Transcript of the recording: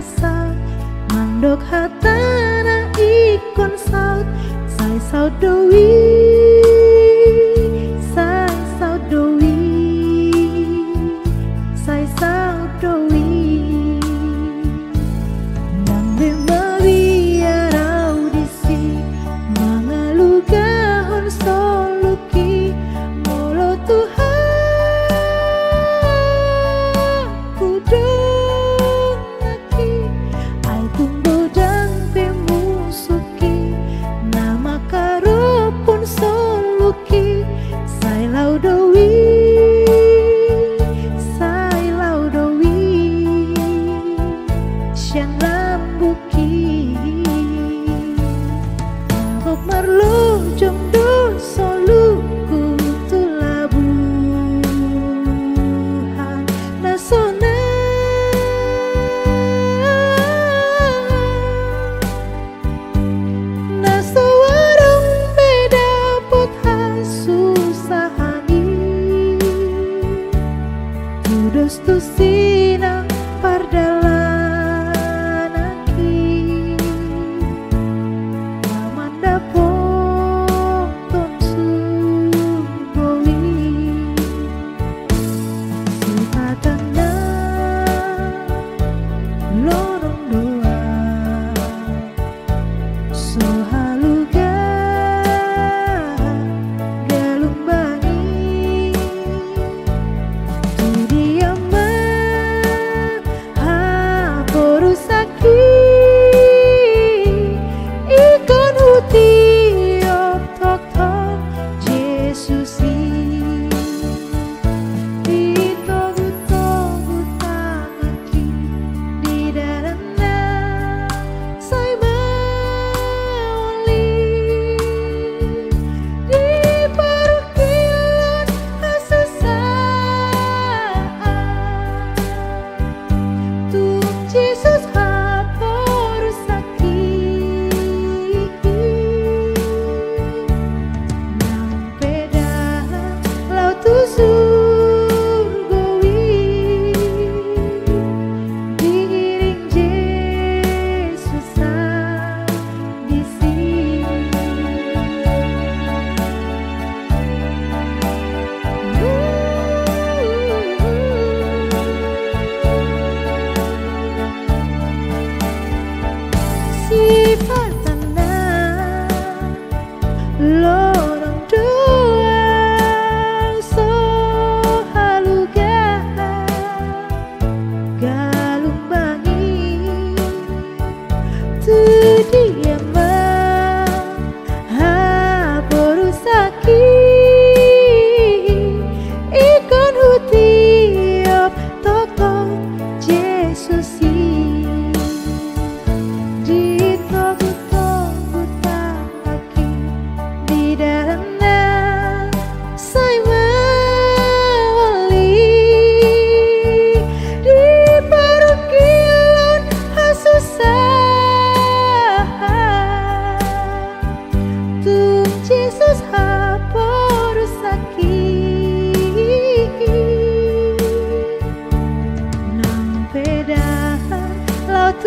saut mandok hatana ikon saut sai saut dowi sai saut dowi sai saut dowi nambe maria audisi mangalugahon soluki molo Tuhan kudongaki ai tumbo dan pemusuki nama karupun soluki sai laudowi sai laudowi siang lambuki Bok marlo jomdo soluku tulabuhan nasona naso warung beda pot hasusahani tudos tu sinang pardalanaki Amanda ponton sugowi sifatana lorong doa sohaluga galumbangi tudiama haporusaki ikon huti tok tok Yesusi ditogu-togu tamaki di dalamnya saya mawali di parukian asusaan tung Yesus haporusaki nang peda laut surgawi diiring Yesus di sini sifatana lorong doang sohaluga galumbangi tudiama haporusaki ikon hutiop tok-tok Yesusi ditogu-togu tamaki di dalamnya saya mawali di parukian asusaan tung Yesus haporusaki nang peda laut